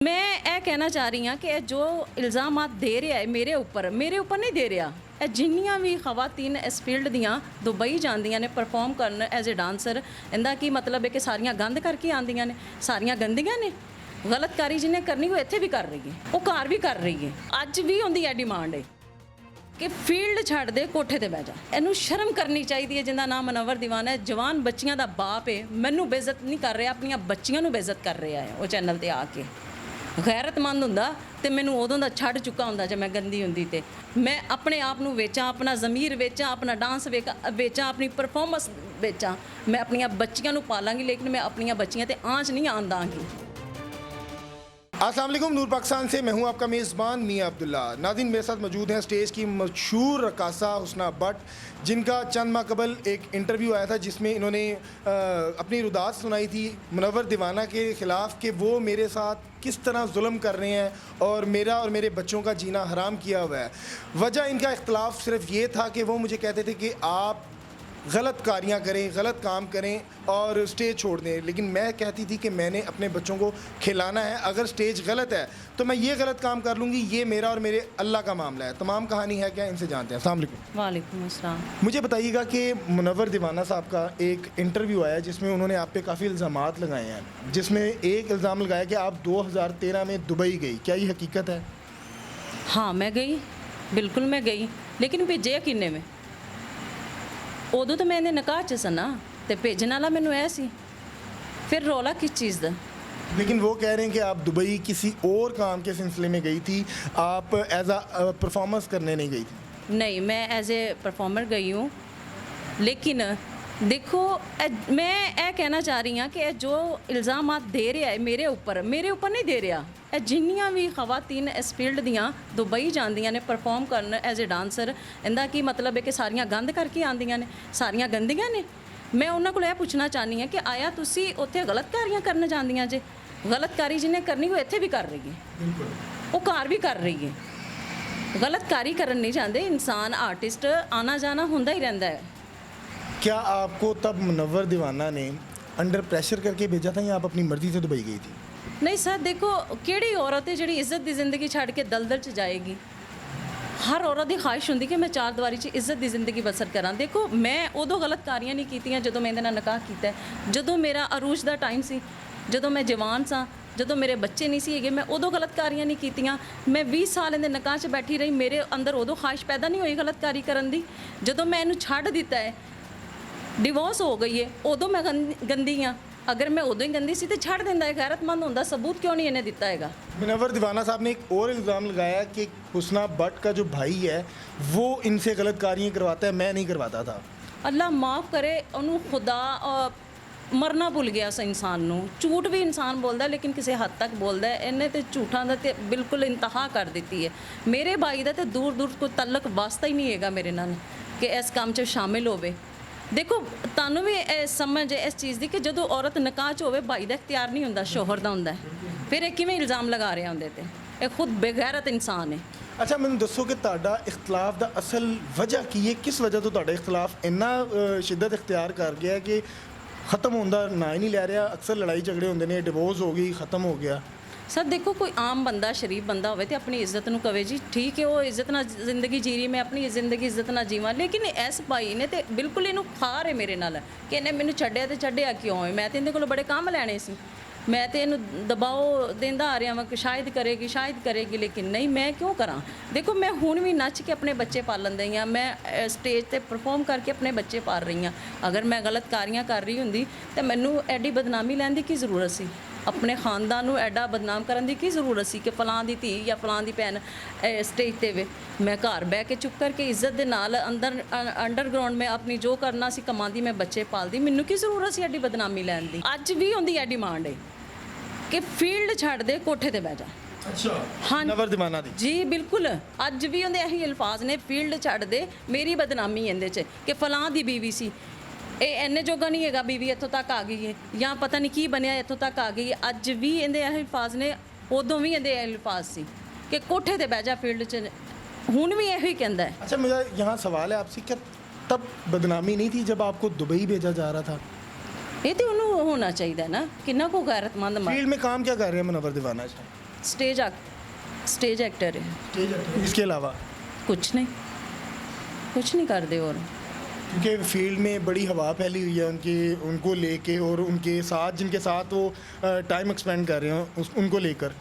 ਮੈਂ ਇਹ ਕਹਿਣਾ ਚਾਹ ਰਹੀ ਹਾਂ ਕਿ ਇਹ ਜੋ ਇਲਜ਼ਾਮਾਤ ਦੇ ਰਿਹਾ ਹੈ ਮੇਰੇ ਉੱਪਰ ਨਹੀਂ ਦੇ ਰਿਹਾ। ਇਹ ਜਿੰਨੀਆਂ ਵੀ ਖਵਾਤੀਨ ਇਸ ਫੀਲਡ ਦੀਆਂ ਦੁਬਈ ਜਾਂਦੀਆਂ ਨੇ ਪਰਫਾਰਮ ਕਰਨ ਐਜ਼ ਅ ਡਾਂਸਰ, ਇਹਦਾ ਕੀ ਮਤਲਬ ਹੈ ਕਿ ਸਾਰੀਆਂ ਗੰਦ ਕਰਕੇ ਆਉਂਦੀਆਂ ਨੇ, ਸਾਰੀਆਂ ਗੰਦੀਆਂ ਨੇ। ਗਲਤਕਾਰੀ ਜਿਹਨੇ ਕਰਨੀ ਉਹ ਇੱਥੇ ਵੀ ਕਰ ਰਹੀ ਹੈ, ਉਹ ਘਰ ਵੀ ਕਰ ਰਹੀ ਹੈ। ਅੱਜ ਵੀ ਉਹਦੀ ਇਹ ਡਿਮਾਂਡ ਹੈ ਕਿ ਫੀਲਡ ਛੱਡ ਦੇ, ਕੋਠੇ ਤੇ ਬਹਿ ਜਾ। ਇਹਨੂੰ ਸ਼ਰਮ ਕਰਨੀ ਚਾਹੀਦੀ ਹੈ ਜਿਹਦਾ ਨਾਮ ਮਨਵਰ ਦੀਵਾਨਾ ਹੈ, ਜਵਾਨ ਬੱਚੀਆਂ ਦਾ ਬਾਪ ਹੈ। ਮੈਨੂੰ ਬੇਇੱਜ਼ਤ ਨਹੀਂ ਕਰ ਰਿਹਾ, ਆਪਣੀਆਂ ਬੱਚੀਆਂ ਨੂੰ ਬੇਇੱਜ਼ਤ ਕਰ ਰਿਹਾ ਹੈ ਉਹ ਚੈਨਲ ਤੇ ਆ ਕੇ। ਗੈਰਤਮੰਦ ਹੁੰਦਾ ਤੇ ਮੈਨੂੰ ਉਦੋਂ ਦਾ ਛੱਡ ਚੁੱਕਾ ਹੁੰਦਾ ਜੇ ਮੈਂ ਗੰਦੀ ਹੁੰਦੀ। ਤੇ ਮੈਂ ਆਪਣੇ ਆਪ ਨੂੰ ਵੇਚਾਂ, ਆਪਣਾ ਜ਼ਮੀਰ ਵੇਚਾਂ, ਆਪਣਾ ਡਾਂਸ ਵੇਚਾਂ, ਆਪਣੀ ਪਰਫਾਰਮੈਂਸ ਵੇਚਾਂ। ਮੈਂ ਆਪਣੀਆਂ ਬੱਚੀਆਂ ਨੂੰ ਪਾਲਾਂਗੀ, ਲੇਕਿन मैं अपनी बच्चियाँ ते आँच नहीं आन दांगी। अस्सलाम वालेकुम, नूर पाकिस्तान से मैं हूं आपका मेज़बान मियां अब्दुल्ला। नाज़रीन, मेरे साथ मौजूद हैं स्टेज की मशहूर रकासा हुस्ना भट्ट, जिनका चंद माह कबल एक इंटरव्यू आया था जिसमें इन्होंने अपनी रुदात सुनाई थी मुनव्वर दीवाना के ख़िलाफ़ कि वो मेरे साथ किस तरह जुल्म कर रहे हैं और मेरा और मेरे बच्चों का जीना हराम किया हुआ है। वजह इनका इख्तलाफ सिर्फ ये था कि वो मुझे कहते थे कि आप गलत कारियाँ करें, गलत काम करें और स्टेज छोड़ दें, लेकिन मैं कहती थी कि मैंने अपने बच्चों को खिलाना है। अगर स्टेज गलत है तो मैं ये गलत काम कर लूँगी, ये मेरा और मेरे अल्लाह का मामला है। तमाम कहानी है क्या, इनसे जानते हैं। अस्सलाम वालेकुम। वालेकुम अस्सलाम। मुझे बताइएगा कि मुनव्वर दीवाना साहब का एक इंटरव्यू आया जिसमें उन्होंने आप पे काफ़ी इल्ज़ामात लगाए हैं, जिसमें एक इल्ज़ाम लगाया कि आप 2013 में दुबई गई। क्या ये हकीकत है? हाँ मैं गई, बिल्कुल मैं गई, लेकिन भेजे किन्ने में? ਉਦੋਂ ਤਾਂ ਮੈਂ ਇਹਦੇ ਨਿਕਾਹ 'ਚ ਸਨਾ ਤੇ ਭੇਜਣ ਵਾਲਾ ਮੈਨੂੰ ਐ ਸੀ। ਫਿਰ ਰੌਲਾ ਕਿਸ ਚੀज़ ਦਾ? लेकिन वो कह रहे हैं कि आप दुबई किसी और काम के सिलसिले में गई थी, आप एज अ परफॉर्मेंस करने नहीं गई थी। नहीं, मैं एज ए परफॉर्मर गई हूँ, लेकिन देखो मैं ਇਹ ਕਹਿਣਾ ਚਾਹ ਰਹੀ ਹਾਂ ਕਿ ਇਹ ਜੋ ਇਲਜ਼ਾਮਾਤ ਦੇ ਰਿਹਾ ਹੈ ਮੇਰੇ ਉੱਪਰ ਨਹੀਂ ਦੇ ਰਿਹਾ। ਇਹ ਜਿੰਨੀਆਂ ਵੀ ਖਵਾਤੀਨ ਇਸ ਫੀਲਡ ਦੀਆਂ ਦੁਬਈ ਜਾਂਦੀਆਂ ਨੇ ਪਰਫਾਰਮ ਕਰਨ ਐਜ਼ ਅ ਡਾਂਸਰ, ਇਹਦਾ ਕੀ ਮਤਲਬ ਹੈ ਕਿ ਸਾਰੀਆਂ ਗੰਦ ਕਰਕੇ ਆਉਂਦੀਆਂ ਨੇ, ਸਾਰੀਆਂ ਗੰਦੀਆਂ ਨੇ। ਮੈਂ ਉਹਨਾਂ ਕੋਲ ਇਹ ਪੁੱਛਣਾ ਚਾਹੁੰਦੀ ਹਾਂ ਕਿ ਆਇਆ ਤੁਸੀਂ ਉੱਥੇ ਗਲਤਕਾਰੀਆਂ ਕਰਨ ਜਾਂਦੀਆਂ ਜੇ? ਗਲਤਕਾਰੀ ਜਿਹਨੇ ਕਰਨੀ ਉਹ ਇੱਥੇ ਵੀ ਕਰ ਰਹੀ ਹੈ, ਉਹ ਘਰ ਵੀ ਕਰ ਰਹੀ ਹੈ। ਗਲਤਕਾਰੀ ਕਰਨ ਨਹੀਂ ਜਾਂਦੇ ਇਨਸਾਨ, ਆਰਟਿਸਟ ਆਣਾ ਜਾਣਾ ਹੁੰਦਾ ਹੀ ਰਹਿੰਦਾ ਹੈ। क्या आपको तब मुनव्वर दीवाना ने अंडर प्रेशर करके भेजा था या आप अपनी मर्ज़ी से दुबई गई थी? नहीं सर, देखो ਕਿਹੜੀ ਔਰਤ ਹੈ ਜਿਹੜੀ ਇੱਜ਼ਤ ਦੀ ਜ਼ਿੰਦਗੀ ਛੱਡ ਕੇ ਦਲਦਲ 'ਚ ਜਾਏਗੀ? ਹਰ ਔਰਤ ਦੀ ਖਾਹਿਸ਼ ਹੁੰਦੀ ਕਿ ਮੈਂ ਚਾਰ ਦੀਵਾਰੀ 'ਚ ਇੱਜ਼ਤ ਦੀ ਜ਼ਿੰਦਗੀ ਬਸਰ ਕਰਾਂ। ਦੇਖੋ ਮੈਂ ਉਦੋਂ ਗਲਤਕਾਰੀਆਂ ਨਹੀਂ ਕੀਤੀਆਂ ਜਦੋਂ ਮੈਂ ਇਹਦੇ ਨਾਲ ਨਿਕਾਹ ਕੀਤਾ, ਜਦੋਂ ਮੇਰਾ ਅਰੂਜ ਦਾ ਟਾਈਮ ਸੀ, ਜਦੋਂ ਮੈਂ ਜਵਾਨ ਸਾਂ, ਜਦੋਂ ਮੇਰੇ ਬੱਚੇ ਨਹੀਂ ਸੀ ਹੈਗੇ, ਮੈਂ ਉਦੋਂ ਗਲਤਕਾਰੀਆਂ ਨਹੀਂ ਕੀਤੀਆਂ। ਮੈਂ 20 ਸਾਲ ਇਹਦੇ ਨਿਕਾਹ 'ਚ ਬੈਠੀ ਰਹੀ, ਮੇਰੇ ਅੰਦਰ ਉਦੋਂ ਖਾਹਿਸ਼ ਪੈਦਾ ਨਹੀਂ ਹੋਈ ਗਲਤਕਾਰੀ ਕਰਨ ਦੀ। ਜਦੋਂ ਮੈਂ ਇਹਨੂੰ ਛੱਡ ਦਿੱਤਾ ਹੈ, डिवोर्स हो गई है, उदों मैं गंदी हाँ। अगर मैं उदों ही गंदी सी तो छड़ देंदा है, गैरतमंद होंदा। सबूत क्यों नहीं इन्हें दिता हैगा? मुनव्वर दीवाना साहब ने एक और इल्ज़ाम लगाया कि हुस्ना भट्ट का जो भाई है वो इनसे गलत कारियाँ करवाता है, मैं नहीं करवाता था। अल्लाह माफ़ करे उन्होंने, खुदा मरना भुल गया उस इंसान नूं। झूठ भी इंसान बोलता है, लेकिन किसी हद तक बोलता है। इन्हें तो झूठा का तो बिल्कुल इंतहा कर दी है। मेरे भाई का तो दूर दूर कोई तल्लक वास्ता ही नहीं हैगा मेरे नाल कि इस काम 'ਚ शामिल होवे। देखो ਤੁਹਾਨੂੰ ਵੀ ਸਮਝ ਇਸ ਚੀਜ਼ ਦੀ ਕਿ ਜਦੋਂ ਔਰਤ ਨਿਕਾਹ 'ਚ ਹੋਵੇ ਭਾਈ ਦਾ ਇਖਤਿਆਰ ਨਹੀਂ ਹੁੰਦਾ, ਸ਼ੋਹਰ ਦਾ ਹੁੰਦਾ। ਫਿਰ ਇਹ ਕਿਵੇਂ ਇਲਜ਼ਾਮ ਲਗਾ ਰਿਹਾ ਉਹਦੇ ਤੇ? ਇਹ ਖੁਦ ਬੇਗੈਰਤ ਇਨਸਾਨ ਹੈ। अच्छा, मैंने दसो कि ਤੁਹਾਡਾ इख्तलाफ ਦਾ ਅਸਲ ਵਜ੍ਹਾ ਕੀ ਹੈ? ਕਿਸ ਵਜ੍ਹਾ ਤੋਂ ਤੁਹਾਡਾ इख्तलाफ ਇੰਨਾ ਸ਼ਿੱਦਤ ਇਖਤਿਆਰ ਕਰ ਗਿਆ ਕਿ ਖਤਮ ਹੋਣ ਦਾ ਨਾਂ ਹੀ ਨਹੀਂ ਲੈ ਰਿਹਾ? ਅਕਸਰ ਲੜਾਈ ਝਗੜੇ ਹੁੰਦੇ ਨੇ, ਡਿਵੋਰਸ ਹੋ ਗਈ, ਖਤਮ ਹੋ ਗਿਆ। ਸਰ ਦੇਖੋ, ਕੋਈ ਆਮ ਬੰਦਾ, ਸ਼ਰੀਫ ਬੰਦਾ ਹੋਵੇ ਤੇ ਆਪਣੀ ਇੱਜ਼ਤ ਨੂੰ ਕਵੇ ਜੀ ਠੀਕ ਹੈ, ਉਹ ਇੱਜ਼ਤ ਨਾਲ ਜ਼ਿੰਦਗੀ ਜੀ ਰਹੀ, ਮੈਂ ਆਪਣੀ ਜ਼ਿੰਦਗੀ ਇੱਜ਼ਤ ਨਾਲ ਜੀਵਾਂ। ਲੇਕਿਨ ਇਸ ਭਾਈ ਨੇ ਤੇ ਬਿਲਕੁਲ ਇਹਨੂੰ ਖਾਰ ਹੈ ਮੇਰੇ ਨਾਲ ਕਿ ਇਹਨੇ ਮੈਨੂੰ ਛੱਡਿਆ ਤੇ ਛੱਡਿਆ ਕਿਉਂ ਹੈ? ਮੈਂ ਤੇ ਇਹਦੇ ਕੋਲੋਂ ਬੜੇ ਕੰਮ ਲੈਣੇ ਸੀ, ਮੈਂ ਤੇ ਇਹਨੂੰ ਦਬਾਓ ਦਿੰਦਾ ਆ ਰਿਹਾ ਵਾਂ ਕਿ ਸ਼ਾਇਦ ਕਰੇਗੀ, ਲੇਕਿਨ ਨਹੀਂ, ਮੈਂ ਕਿਉਂ ਕਰਾਂ? ਦੇਖੋ ਮੈਂ ਹੁਣ ਵੀ ਨੱਚ ਕੇ ਆਪਣੇ ਬੱਚੇ ਪਾਲਣ ਦਈ ਹਾਂ, ਮੈਂ ਸਟੇਜ ਤੇ ਪਰਫਾਰਮ ਕਰਕੇ ਆਪਣੇ ਬੱਚੇ ਪਾਲ ਰਹੀ ਹਾਂ। ਅਗਰ ਮੈਂ ਗਲਤਕਾਰੀਆਂ ਕਰ ਰਹੀ ਹੁੰਦੀ ਤਾਂ ਮੈਨੂੰ ਐਡੀ ਬਦਨਾਮੀ ਲੈਣ ਦੀ ਕੀ ਜ਼ਰੂਰਤ ਸੀ? ਆਪਣੇ ਖਾਨਦਾਨ ਨੂੰ ਐਡਾ ਬਦਨਾਮ ਕਰਨ ਦੀ ਕੀ ਜ਼ਰੂਰਤ ਸੀ ਕਿ ਫਲਾਂ ਦੀ ਧੀ ਜਾਂ ਫਲਾਂ ਦੀ ਭੈਣ ਸਟੇਜ ਤੇ ਵੇ? ਮੈਂ ਘਰ ਬਹਿ ਕੇ ਚੁੱਪ ਕਰਕੇ ਇੱਜ਼ਤ ਦੇ ਨਾਲ ਅੰਡਰਗਰਾਉਂਡ ਮੈਂ ਆਪਣੀ ਜੋ ਕਰਨਾ ਸੀ ਕਮਾਉਂਦੀ, ਮੈਂ ਬੱਚੇ ਪਾਲਦੀ। ਮੈਨੂੰ ਕੀ ਜ਼ਰੂਰਤ ਸੀ ਐਡੀ ਬਦਨਾਮੀ ਲੈਣ ਦੀ? ਅੱਜ ਵੀ ਉਹਦੀ ਇਹ ਡਿਮਾਂਡ ਹੈ ਕਿ ਫੀਲਡ ਛੱਡ ਦੇ, ਕੋਠੇ ਤੇ ਬਹਿ ਜਾ। ਅੱਛਾ, ਹਾਂ ਮੁਨੱਵਰ ਦੀਵਾਨਾ ਦੀ ਜੀ ਬਿਲਕੁਲ। ਅੱਜ ਵੀ ਉਹਦੇ ਇਹੀ ਅਲਫਾਜ਼ ਨੇ, ਫੀਲਡ ਛੱਡ ਦੇ, ਮੇਰੀ ਬਦਨਾਮੀ ਇਹਦੇ 'ਚ ਕਿ ਫਲਾਂ ਦੀ ਬੀਵੀ ਸੀ, ਇਹ ਇੰਨੇ ਜੋਗਾ ਨਹੀਂ ਹੈਗਾ, ਬੀਵੀ ਇੱਥੋਂ ਤੱਕ ਆ ਗਈ ਹੈ, ਜਾਂ ਪਤਾ ਨਹੀਂ ਕੀ ਬਣਿਆ ਇੱਥੋਂ ਤੱਕ ਆ ਗਈ ਹੈ। ਅੱਜ ਵੀ ਇਹਦੇ ਇਹ ਅਲਫਾਜ਼ ਨੇ, ਉਦੋਂ ਵੀ ਇਹਦੇ ਇਹ ਅਲਫਾਜ਼ ਸੀ ਕਿ ਕੋਠੇ ਤੇ ਬਹਿ ਜਾ ਫੀਲਡ 'ਚ। ਹੁਣ ਵੀ ਇਹੀ ਕਹਿੰਦਾ ਹੈ। अच्छा, मेरा यहाँ सवाल है आपसे, क्या तब बदनामी नहीं थी जब आपको दुबई भेजा जा रहा था? ਇਹ ਤੇ ਉਹਨੂੰ ਹੋਣਾ ਚਾਹੀਦਾ ਨਾ, ਕਿੰਨਾ ਕੋ ਗੈਰਤਮੰਦ फील्ड में काम क्या कर रहे हैं मुनव्वर दीवाना इस टाइम? स्टेज एक्टर है। इसके अलावा कुछ नहीं करते। और क्योंकि फील्ड में बड़ी हवा फैली हुई है उनको लेके और उनके साथ जिनके साथ वो टाइम एक्सपेंड कर रहे हो उनको लेकर।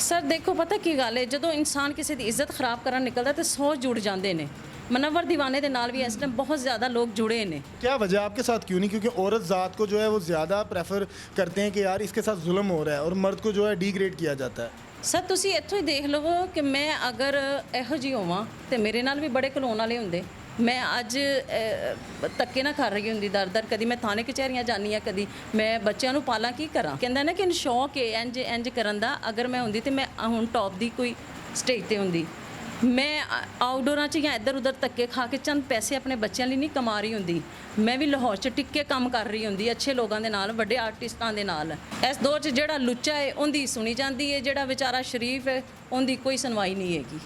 सर देखो पता की गल है, ਜਦੋਂ ਇਨਸਾਨ ਕਿਸੇ ਦੀ ਇੱਜ਼ਤ ਖਰਾਬ ਕਰਨ ਨਿਕਲਦਾ ਤੇ 100 ਜੁੜ ਜਾਂਦੇ ਨੇ। मनवर दीवाने के नाल भी इस टाइम बहुत ज़्यादा लोग जुड़े ने। क्या वजह आपके साथ क्यों नहीं? क्योंकि औरत ज़ात को जो है वो ज़्यादा प्रेफर करते हैं कि यार इसके साथ जुल्म हो रहा है और मर्द को जो है डिग्रेड किया जाता है। सर ਤੁਸੀਂ ਇੱਥੋਂ ਹੀ ਦੇਖ ਲਵੋ ਕਿ ਮੈਂ ਅਗਰ ਇਹੋ ਜਿਹੀ ਹੋਵਾਂ ਤੇ ਮੇਰੇ ਨਾਲ ਵੀ ਬੜੇ ਘਲੋਣ ਵਾਲੇ ਹੁੰਦੇ। ਮੈਂ ਅੱਜ ਧੱਕੇ ਨਾ ਕਰ ਰਹੀ ਹੁੰਦੀ ਦਰ ਕਦੀ ਮੈਂ ਥਾਣੇ ਕਚਹਿਰੀਆਂ ਜਾਂਦੀ ਆ, ਕਦੀ ਮੈਂ ਬੱਚਿਆਂ ਨੂੰ ਪਾਲਾਂ ਕੀ ਕਰਾਂ। ਕਹਿੰਦਾ ਨਾ ਕਿ ਸ਼ੌਕ ਹੈ ਇੰਜ ਕਰਨ ਦਾ। ਅਗਰ ਮੈਂ ਹੁੰਦੀ ਤੇ ਮੈਂ ਹੁਣ ਟੌਪ ਦੀ ਕੋਈ ਸਟੇਜ ਤੇ ਹੁੰਦੀ। ਮੈਂ ਆਊਟਡੋਰਾਂ 'ਚ ਜਾਂ ਇੱਧਰ ਉੱਧਰ ਧੱਕੇ ਖਾ ਕੇ ਚੰਦ ਪੈਸੇ ਆਪਣੇ ਬੱਚਿਆਂ ਲਈ ਨਹੀਂ ਕਮਾ ਰਹੀ ਹੁੰਦੀ। ਮੈਂ ਵੀ ਲਾਹੌਰ 'ਚ ਟਿੱਕ ਕੇ ਕੰਮ ਕਰ ਰਹੀ ਹੁੰਦੀ ਅੱਛੇ ਲੋਕਾਂ ਦੇ ਨਾਲ, ਵੱਡੇ ਆਰਟਿਸਟਾਂ ਦੇ ਨਾਲ। ਇਸ ਦੌਰ 'ਚ ਜਿਹੜਾ ਲੁੱਚਾ ਹੈ ਉਹਦੀ ਸੁਣੀ ਜਾਂਦੀ ਹੈ, ਜਿਹੜਾ ਵਿਚਾਰਾ ਸ਼ਰੀਫ ਹੈ ਉਹਦੀ ਕੋਈ ਸੁਣਵਾਈ ਨਹੀਂ ਹੈਗੀ।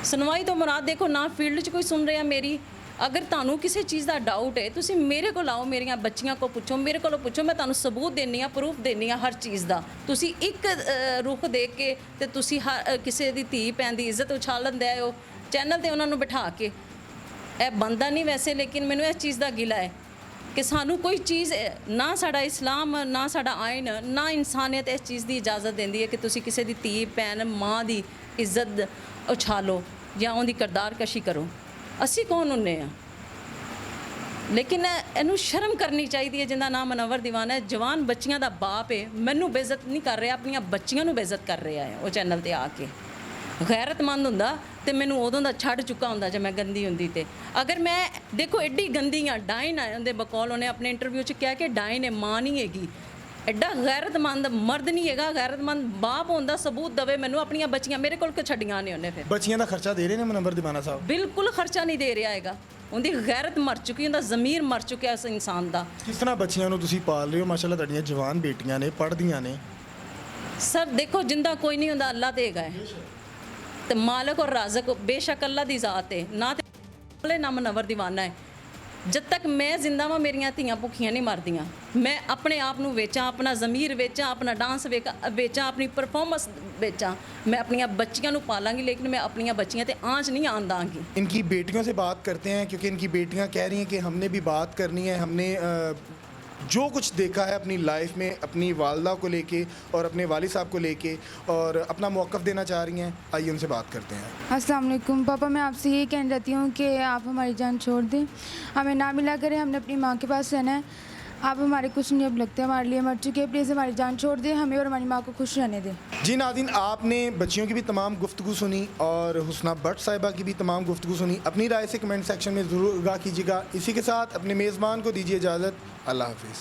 ਸੁਣਵਾਈ ਤੋਂ ਮੁਰਾਦ ਦੇਖੋ ਨਾ ਫੀਲਡ 'ਚ ਕੋਈ ਸੁਣ ਰਿਹਾ ਮੇਰੀ। ਅਗਰ ਤੁਹਾਨੂੰ ਕਿਸੇ ਚੀਜ਼ ਦਾ ਡਾਊਟ ਹੈ ਤੁਸੀਂ ਮੇਰੇ ਕੋਲ ਆਓ, ਮੇਰੀਆਂ ਬੱਚੀਆਂ ਕੋਲ ਪੁੱਛੋ, ਮੇਰੇ ਕੋਲੋਂ ਪੁੱਛੋ, ਮੈਂ ਤੁਹਾਨੂੰ ਸਬੂਤ ਦੇਣੀ ਆ, ਪ੍ਰੂਫ ਦੇਣੀ ਆ ਹਰ ਚੀਜ਼ ਦਾ। ਤੁਸੀਂ ਇੱਕ ਰੁਖ ਦੇਖ ਕੇ ਤੇ ਤੁਸੀਂ ਕਿਸੇ ਦੀ ਧੀ ਭੈਣ ਦੀ ਇੱਜ਼ਤ ਉਛਾਲ ਲੈਂਦੇ ਹੋ ਚੈਨਲ ਤੇ ਉਹਨਾਂ ਨੂੰ ਬਿਠਾ ਕੇ। ਇਹ ਬੰਦਾ ਨਹੀਂ ਵੈਸੇ, ਲੇਕਿਨ ਮੈਨੂੰ ਇਸ ਚੀਜ਼ ਦਾ ਗਿਲਾ ਹੈ ਕਿ ਸਾਨੂੰ ਕੋਈ ਚੀਜ਼ ਨਾ ਸਾਡਾ ਇਸਲਾਮ ਨਾ ਸਾਡਾ ਆਇਨ ਨਾ ਇਨਸਾਨੀਅਤ ਇਸ ਚੀਜ਼ ਦੀ ਇਜਾਜ਼ਤ ਦਿੰਦੀ ਹੈ ਕਿ ਤੁਸੀਂ ਕਿਸੇ ਦੀ ਧੀ ਭੈਣ ਮਾਂ ਦੀ ਇੱਜ਼ਤ ਉਛਾਲੋ ਜਾਂ ਉਹਦੀ ਕਿਰਦਾਰਕਸ਼ੀ ਕਰੋ। ਅਸੀਂ ਕੌਣ ਹੁੰਨੇ ਆ? ਲੇਕਿਨ ਇਹਨੂੰ ਸ਼ਰਮ ਕਰਨੀ ਚਾਹੀਦੀ ਹੈ। ਜਿੰਦਾ ਨਾਮ ਮਨਵਰ ਦੀਵਾਨਾ ਹੈ, ਜਵਾਨ ਬੱਚੀਆਂ ਦਾ ਬਾਪ ਹੈ, ਮੈਨੂੰ ਬੇਇੱਜ਼ਤ ਨਹੀਂ ਕਰ ਰਿਹਾ, ਆਪਣੀਆਂ ਬੱਚੀਆਂ ਨੂੰ ਬੇਇੱਜ਼ਤ ਕਰ ਰਿਹਾ ਹੈ ਉਹ ਚੈਨਲ ਤੇ ਆ ਕੇ। ਗੈਰਤਮੰਦ ਹੁੰਦਾ ਤੇ ਮੈਨੂੰ ਉਦੋਂ ਦਾ ਛੱਡ ਚੁੱਕਾ ਹੁੰਦਾ ਜੇ ਮੈਂ ਗੰਦੀ ਹੁੰਦੀ ਤੇ। ਅਗਰ ਮੈਂ ਦੇਖੋ ਐਡੀ ਗੰਦੀ ਆ, ਡਾਇਨ ਆ ਉਹਦੇ ਬਕੌਲ। ਉਹਨੇ ਆਪਣੇ ਇੰਟਰਵਿਊ 'ਚ ਕਿਹਾ ਕਿ ਡਾਇਨ ਹੈ, ਮਾਂ ਨਹੀਂ ਹੈਗੀ। ਐਡਾ ਗੈਰਤਮੰਦ ਮਰਦ ਨਹੀਂ ਹੈਗਾ, ਗੈਰਤਮੰਦ ਬਾਪ ਹੁੰਦਾ। ਸਬੂਤ ਦਵੇ ਮੈਨੂੰ, ਆਪਣੀਆਂ ਬੱਚੀਆਂ ਮੇਰੇ ਕੋਲ ਕਿ ਛੱਡੀਆਂ ਨੇ ਉਹਨੇ। ਫਿਰ ਬੱਚੀਆਂ ਦਾ ਖਰਚਾ ਦੇ ਰਹੇ ਨੇ ਮਨਵਰ ਦੀਵਾਨਾ ਸਾਹਿਬ? ਬਿਲਕੁਲ ਖਰਚਾ ਨਹੀਂ ਦੇ ਰਿਹਾ ਹੈਗਾ। ਉਹਦੀ ਗੈਰਤ ਮਰ ਚੁੱਕੀ, ਉਹਦਾ ਜ਼ਮੀਰ ਮਰ ਚੁੱਕਿਆ ਉਸ ਇਨਸਾਨ ਦਾ। ਕਿਸ ਤਰ੍ਹਾਂ ਬੱਚੀਆਂ ਨੂੰ ਤੁਸੀਂ ਪਾਲ ਰਹੇ ਹੋ? ਮਾਸ਼ਾਅੱਲਾ ਤੁਹਾਡੀਆਂ ਜਵਾਨ ਬੇਟੀਆਂ ਨੇ, ਪੜ੍ਹਦੀਆਂ ਨੇ। ਸਰ ਦੇਖੋ ਜਿੰਦਾ ਕੋਈ ਨਹੀਂ ਹੁੰਦਾ, ਅੱਲਾ ਤੇ ਹੈਗਾ ਹੈ ਤੇ ਮਾਲਕ ਔਰ ਰਾਜ਼ਕ ਬੇਸ਼ੱਕ ਅੱਲਾ ਦੀ ਜ਼ਾਤ ਹੈ। ਨਾ ਤੇ ਨਾ ਮਨਵਰ ਦੀਵਾਨਾ ਹੈ। ਜਦ ਤੱਕ ਮੈਂ ਜ਼ਿੰਦਾ ਵਾਂ ਮੇਰੀਆਂ ਧੀਆਂ ਭੁੱਖੀਆਂ ਨਹੀਂ ਮਰਦੀਆਂ। ਮੈਂ ਆਪਣੇ ਆਪ ਨੂੰ ਵੇਚਾਂ, ਆਪਣਾ ਜ਼ਮੀਰ ਵੇਚਾਂ, ਆਪਣਾ ਡਾਂਸ ਵੇਚਾਂ, ਆਪਣੀ ਪਰਫਾਰਮੈਂਸ ਵੇਚਾਂ, मैं अपनी बच्चियों को पालांगी, लेकिन मैं अपनी बच्चियां ते आँच नहीं आन दांगी। इनकी बेटियों से बात करते हैं क्योंकि इनकी बेटियां कह रही हैं कि हमने भी बात करनी है। हमने जो कुछ देखा है अपनी लाइफ में, अपनी वालदा को लेके और अपने वालिद साहब को लेके, और अपना मौक़िफ़ देना चाह रही हैं। आइए उनसे बात करते हैं। अस्सलाम वालेकुम पापा, मैं आपसे यही कहना चाहती हूँ कि आप हमारी जान छोड़ दें, हमें ना मिला करें। हमने अपनी माँ के पास रहना है। आप हमारे कुछ नहीं अब लगते, हमारे लिए मर चुके हैं। प्लीज़ हमारी जान छोड़ दें, हमें और हमारी माँ को खुश रहने दें। जी नाज़रीन, आपने बच्चियों की भी तमाम गुफ्तगू सुनी और हुस्ना भट्ट साहिबा की भी तमाम गुफ्तगू सुनी। अपनी राय से कमेंट सेक्शन में ज़रूर आगाह कीजिएगा। इसी के साथ अपने मेज़बान को दीजिए इजाज़त। अल्लाह हाफ़िज़।